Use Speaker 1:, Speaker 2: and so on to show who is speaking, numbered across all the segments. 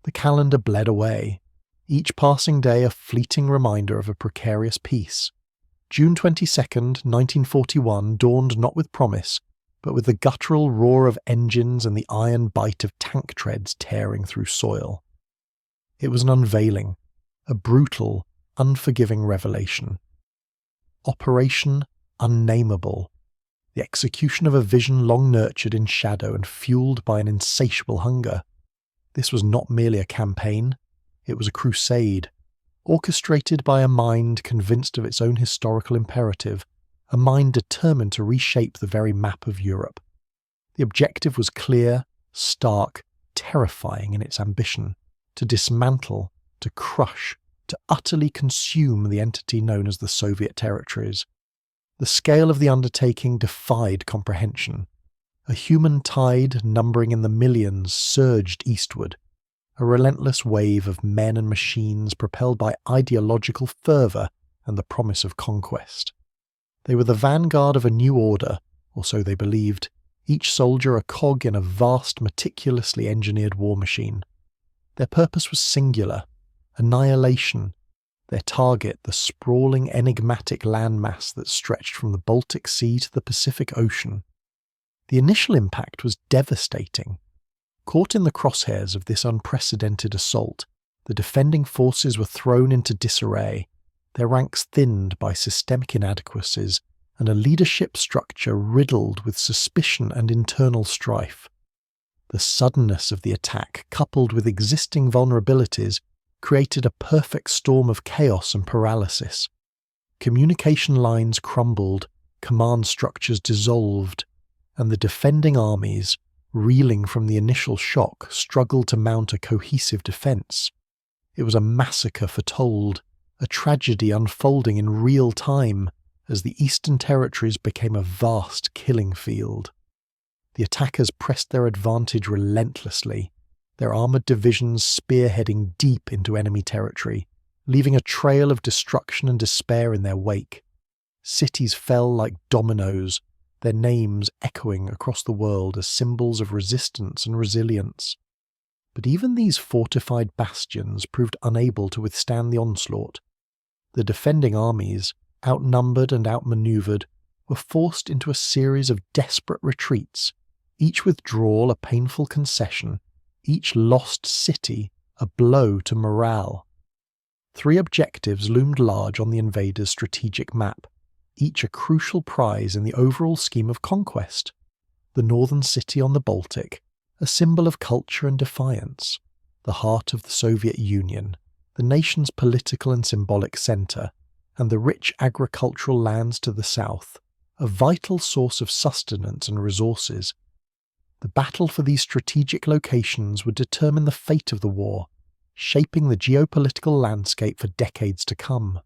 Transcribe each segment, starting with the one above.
Speaker 1: The calendar bled away, each passing day a fleeting reminder of a precarious peace. June 22nd, 1941 dawned not with promise, but with the guttural roar of engines and the iron bite of tank treads tearing through soil. It was an unveiling, a brutal, unforgiving revelation. Operation Unnameable, the execution of a vision long nurtured in shadow and fueled by an insatiable hunger. This was not merely a campaign, it was a crusade, orchestrated by a mind convinced of its own historical imperative, a mind determined to reshape the very map of Europe. The objective was clear, stark, terrifying in its ambition: to dismantle, to crush, to utterly consume the entity known as the Soviet territories. The scale of the undertaking defied comprehension. A human tide numbering in the millions surged eastward, a relentless wave of men and machines propelled by ideological fervour and the promise of conquest. They were the vanguard of a new order, or so they believed, each soldier a cog in a vast, meticulously engineered war machine. Their purpose was singular: annihilation. Their target, the sprawling, enigmatic landmass that stretched from the Baltic Sea to the Pacific Ocean. The initial impact was devastating. Caught in the crosshairs of this unprecedented assault, the defending forces were thrown into disarray, their ranks thinned by systemic inadequacies, and a leadership structure riddled with suspicion and internal strife. The suddenness of the attack, coupled with existing vulnerabilities, created a perfect storm of chaos and paralysis. Communication lines crumbled, command structures dissolved, and the defending armies, reeling from the initial shock, struggled to mount a cohesive defence. It was a massacre foretold, a tragedy unfolding in real time as the Eastern Territories became a vast killing field. The attackers pressed their advantage relentlessly, their armoured divisions spearheading deep into enemy territory, leaving a trail of destruction and despair in their wake. Cities fell like dominoes, their names echoing across the world as symbols of resistance and resilience. But even these fortified bastions proved unable to withstand the onslaught. The defending armies, outnumbered and outmanoeuvred, were forced into a series of desperate retreats, each withdrawal a painful concession, each lost city a blow to morale. 3 objectives loomed large on the invaders' strategic map, each a crucial prize in the overall scheme of conquest. The northern city on the Baltic, a symbol of culture and defiance, the heart of the Soviet Union, the nation's political and symbolic centre, and the rich agricultural lands to the south, a vital source of sustenance and resources. The battle for these strategic locations would determine the fate of the war, shaping the geopolitical landscape for decades to come.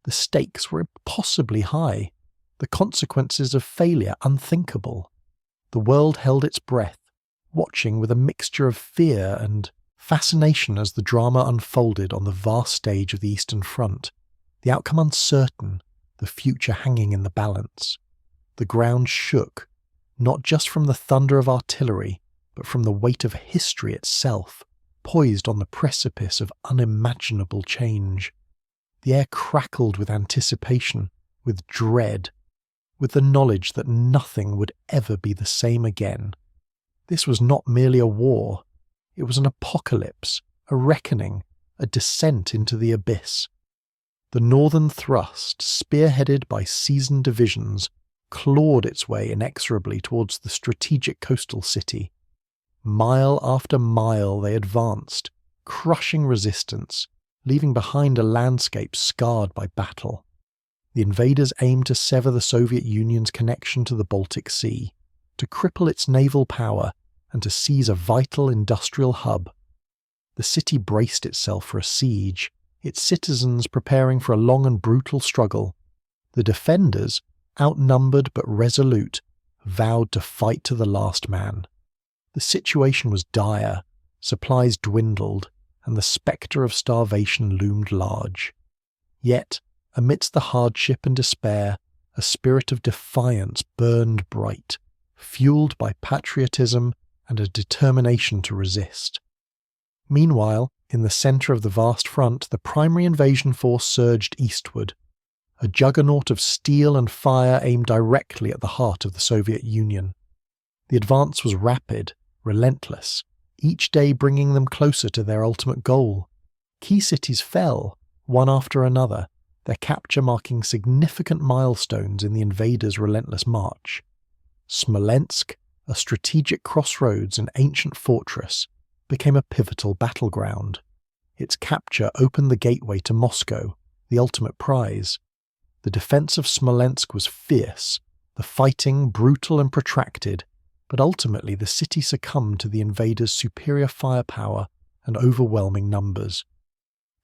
Speaker 1: The stakes were impossibly high, the consequences of failure unthinkable. The world held its breath, watching with a mixture of fear and fascination as the drama unfolded on the vast stage of the Eastern Front, the outcome uncertain, the future hanging in the balance. The ground shook, not just from the thunder of artillery, but from the weight of history itself, poised on the precipice of unimaginable change. The air crackled with anticipation, with dread, with the knowledge that nothing would ever be the same again. This was not merely a war, it was an apocalypse, a reckoning, a descent into the abyss. The northern thrust, spearheaded by seasoned divisions, clawed its way inexorably towards the strategic coastal city. Mile after mile they advanced, crushing resistance, leaving behind a landscape scarred by battle. The invaders aimed to sever the Soviet Union's connection to the Baltic Sea, to cripple its naval power, and to seize a vital industrial hub. The city braced itself for a siege, its citizens preparing for a long and brutal struggle. The defenders, outnumbered but resolute, vowed to fight to the last man. The situation was dire, supplies dwindled, and the spectre of starvation loomed large. Yet, amidst the hardship and despair, a spirit of defiance burned bright, fueled by patriotism and a determination to resist. Meanwhile, in the centre of the vast front, the primary invasion force surged eastward, a juggernaut of steel and fire aimed directly at the heart of the Soviet Union. The advance was rapid, relentless, each day bringing them closer to their ultimate goal. Key cities fell, one after another, their capture marking significant milestones in the invaders' relentless march. Smolensk, a strategic crossroads and ancient fortress, became a pivotal battleground. Its capture opened the gateway to Moscow, the ultimate prize. The defense of Smolensk was fierce, the fighting brutal and protracted, but ultimately the city succumbed to the invaders' superior firepower and overwhelming numbers.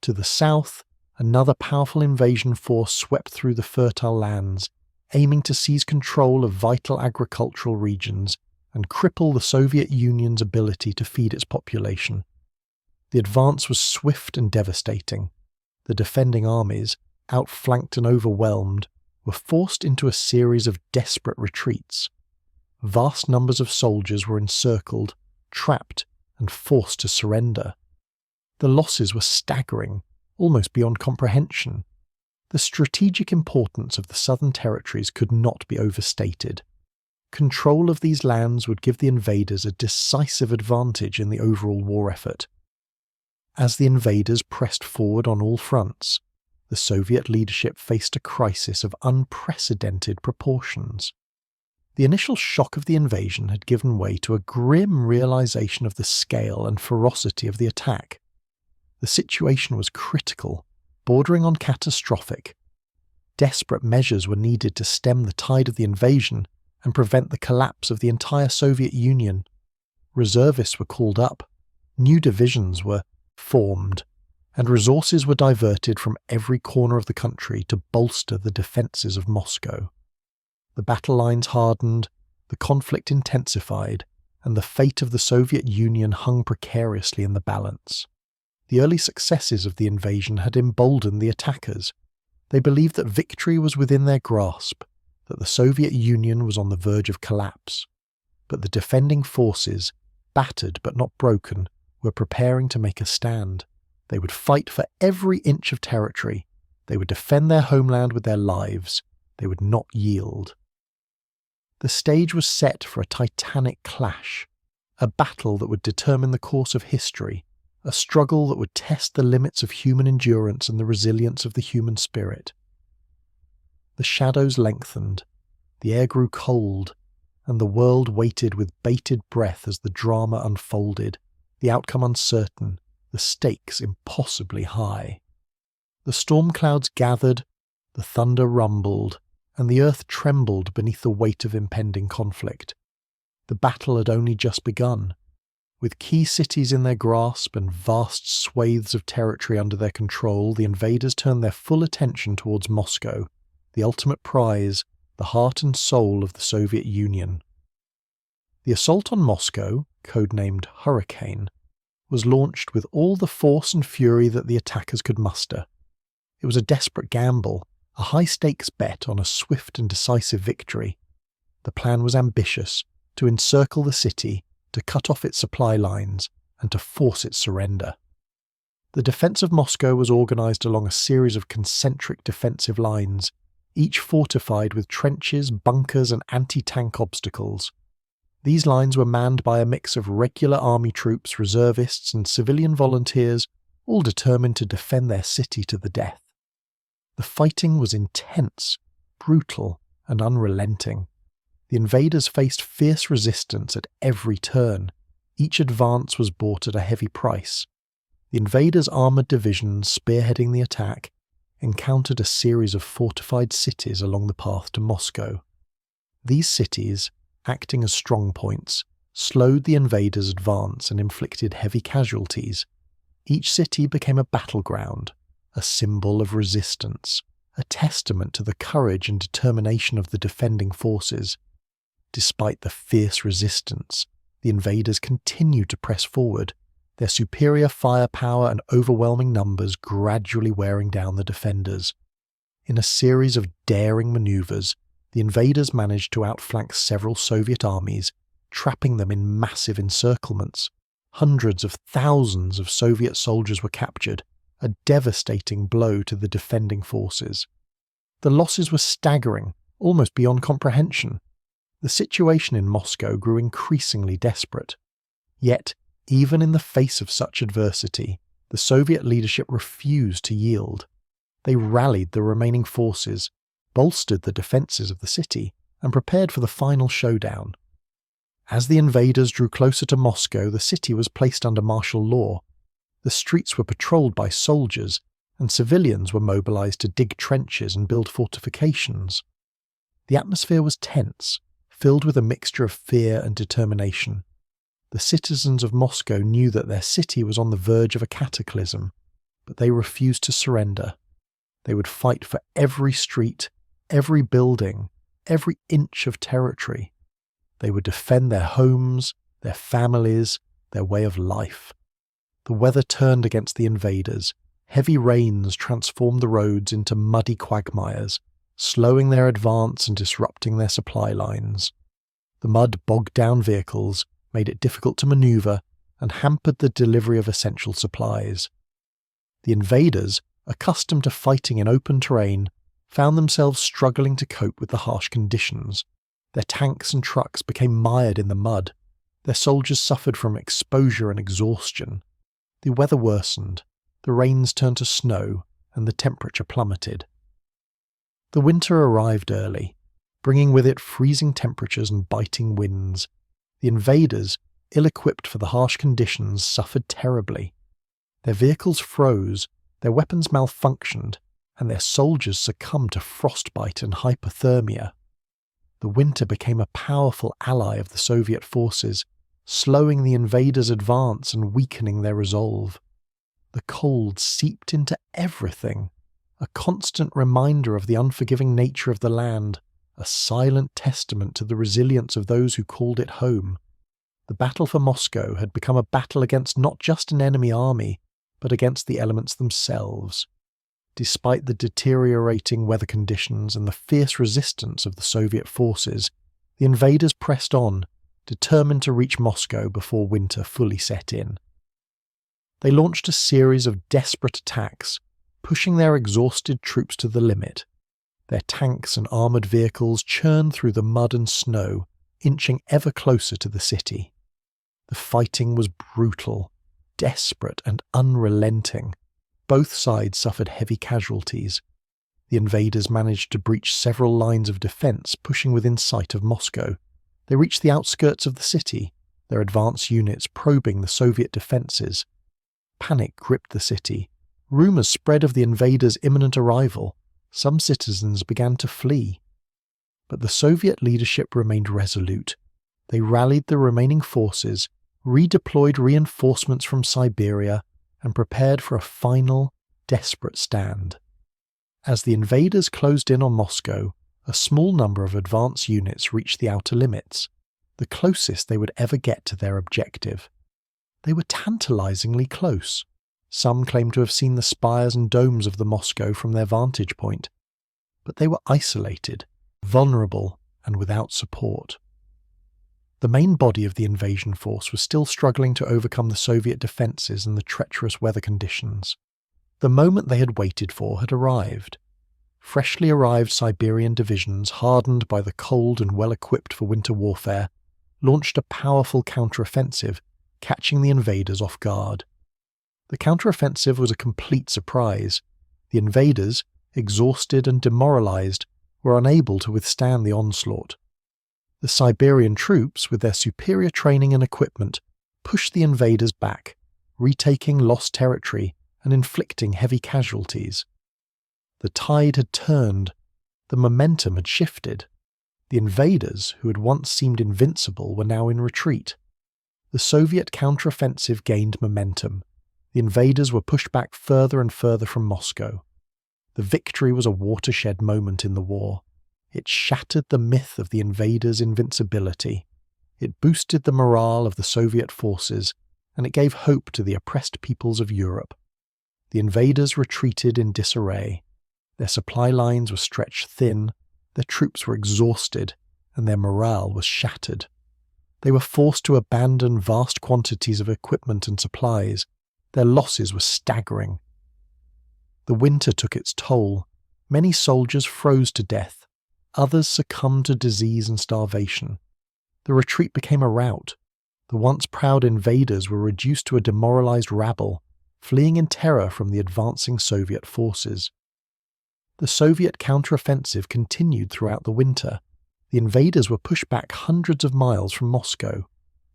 Speaker 1: To the south, another powerful invasion force swept through the fertile lands, aiming to seize control of vital agricultural regions and cripple the Soviet Union's ability to feed its population. The advance was swift and devastating. The defending armies, outflanked and overwhelmed, were forced into a series of desperate retreats. Vast numbers of soldiers were encircled, trapped, and forced to surrender. The losses were staggering, almost beyond comprehension. The strategic importance of the southern territories could not be overstated. Control of these lands would give the invaders a decisive advantage in the overall war effort. As the invaders pressed forward on all fronts, the Soviet leadership faced a crisis of unprecedented proportions. The initial shock of the invasion had given way to a grim realization of the scale and ferocity of the attack. The situation was critical, bordering on catastrophic. Desperate measures were needed to stem the tide of the invasion and prevent the collapse of the entire Soviet Union. Reservists were called up, new divisions were formed, and resources were diverted from every corner of the country to bolster the defences of Moscow. The battle lines hardened, the conflict intensified, and the fate of the Soviet Union hung precariously in the balance. The early successes of the invasion had emboldened the attackers. They believed that victory was within their grasp, that the Soviet Union was on the verge of collapse. But the defending forces, battered but not broken, were preparing to make a stand. They would fight for every inch of territory. They would defend their homeland with their lives. They would not yield. The stage was set for a titanic clash, a battle that would determine the course of history, a struggle that would test the limits of human endurance and the resilience of the human spirit. The shadows lengthened, the air grew cold, and the world waited with bated breath as the drama unfolded, the outcome uncertain, the stakes impossibly high. The storm clouds gathered, the thunder rumbled, and the earth trembled beneath the weight of impending conflict. The battle had only just begun. With key cities in their grasp and vast swathes of territory under their control, the invaders turned their full attention towards Moscow, the ultimate prize, the heart and soul of the Soviet Union. The assault on Moscow, codenamed Hurricane, was launched with all the force and fury that the attackers could muster. It was a desperate gamble, a high-stakes bet on a swift and decisive victory. The plan was ambitious, to encircle the city, to cut off its supply lines, and to force its surrender. The defence of Moscow was organised along a series of concentric defensive lines, each fortified with trenches, bunkers, and anti-tank obstacles. These lines were manned by a mix of regular army troops, reservists, and civilian volunteers, all determined to defend their city to the death. The fighting was intense, brutal, and unrelenting. The invaders faced fierce resistance at every turn. Each advance was bought at a heavy price. The invaders' armoured divisions spearheading the attack encountered a series of fortified cities along the path to Moscow. These cities, acting as strongpoints, slowed the invaders' advance and inflicted heavy casualties. Each city became a battleground, a symbol of resistance, a testament to the courage and determination of the defending forces. Despite the fierce resistance, the invaders continued to press forward, their superior firepower and overwhelming numbers gradually wearing down the defenders. In a series of daring maneuvers, the invaders managed to outflank several Soviet armies, trapping them in massive encirclements. Hundreds of thousands of Soviet soldiers were captured, a devastating blow to the defending forces. The losses were staggering, almost beyond comprehension. The situation in Moscow grew increasingly desperate. Yet, even in the face of such adversity, the Soviet leadership refused to yield. They rallied the remaining forces, bolstered the defences of the city, and prepared for the final showdown. As the invaders drew closer to Moscow, the city was placed under martial law. The streets were patrolled by soldiers, and civilians were mobilized to dig trenches and build fortifications. The atmosphere was tense, filled with a mixture of fear and determination. The citizens of Moscow knew that their city was on the verge of a cataclysm, but they refused to surrender. They would fight for every street, every building, every inch of territory. They would defend their homes, their families, their way of life. The weather turned against the invaders. Heavy rains transformed the roads into muddy quagmires, slowing their advance and disrupting their supply lines. The mud bogged down vehicles, made it difficult to maneuver, and hampered the delivery of essential supplies. The invaders, accustomed to fighting in open terrain, found themselves struggling to cope with the harsh conditions. Their tanks and trucks became mired in the mud. Their soldiers suffered from exposure and exhaustion. The weather worsened. The rains turned to snow, and the temperature plummeted. The winter arrived early, bringing with it freezing temperatures and biting winds. The invaders, ill-equipped for the harsh conditions, suffered terribly. Their vehicles froze, their weapons malfunctioned, and their soldiers succumbed to frostbite and hypothermia. The winter became a powerful ally of the Soviet forces, slowing the invaders' advance and weakening their resolve. The cold seeped into everything, a constant reminder of the unforgiving nature of the land, a silent testament to the resilience of those who called it home. The battle for Moscow had become a battle against not just an enemy army, but against the elements themselves. Despite the deteriorating weather conditions and the fierce resistance of the Soviet forces, the invaders pressed on, determined to reach Moscow before winter fully set in. They launched a series of desperate attacks, pushing their exhausted troops to the limit. Their tanks and armoured vehicles churned through the mud and snow, inching ever closer to the city. The fighting was brutal, desperate and unrelenting. Both sides suffered heavy casualties. The invaders managed to breach several lines of defence, pushing within sight of Moscow. They reached the outskirts of the city, their advance units probing the Soviet defences. Panic gripped the city. Rumours spread of the invaders' imminent arrival. Some citizens began to flee. But the Soviet leadership remained resolute. They rallied the remaining forces, redeployed reinforcements from Siberia, and prepared for a final, desperate stand. As the invaders closed in on Moscow, a small number of advance units reached the outer limits, the closest they would ever get to their objective. They were tantalizingly close. Some claimed to have seen the spires and domes of the Moscow from their vantage point, but they were isolated, vulnerable, and without support. The main body of the invasion force was still struggling to overcome the Soviet defences and the treacherous weather conditions. The moment they had waited for had arrived. Freshly arrived Siberian divisions, hardened by the cold and well-equipped for winter warfare, launched a powerful counter-offensive, catching the invaders off guard. The counter-offensive was a complete surprise. The invaders, exhausted and demoralised, were unable to withstand the onslaught. The Siberian troops, with their superior training and equipment, pushed the invaders back, retaking lost territory and inflicting heavy casualties. The tide had turned. The momentum had shifted. The invaders, who had once seemed invincible, were now in retreat. The Soviet counteroffensive gained momentum. The invaders were pushed back further and further from Moscow. The victory was a watershed moment in the war. It shattered the myth of the invaders' invincibility. It boosted the morale of the Soviet forces, and it gave hope to the oppressed peoples of Europe. The invaders retreated in disarray. Their supply lines were stretched thin, their troops were exhausted, and their morale was shattered. They were forced to abandon vast quantities of equipment and supplies. Their losses were staggering. The winter took its toll. Many soldiers froze to death. Others succumbed to disease and starvation. The retreat became a rout. The once proud invaders were reduced to a demoralized rabble, fleeing in terror from the advancing Soviet forces. The Soviet counteroffensive continued throughout the winter. The invaders were pushed back hundreds of miles from Moscow.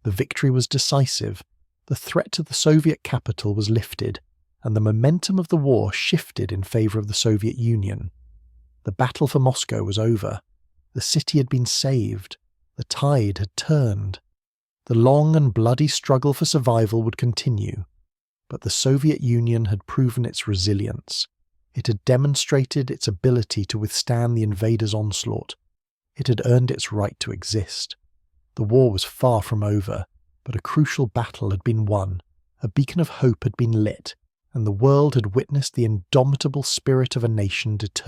Speaker 1: The victory was decisive. The threat to the Soviet capital was lifted, and the momentum of the war shifted in favor of the Soviet Union. The battle for Moscow was over. The city had been saved. The tide had turned. The long and bloody struggle for survival would continue, but the Soviet Union had proven its resilience. It had demonstrated its ability to withstand the invaders' onslaught. It had earned its right to exist. The war was far from over, but a crucial battle had been won, a beacon of hope had been lit, and the world had witnessed the indomitable spirit of a nation determined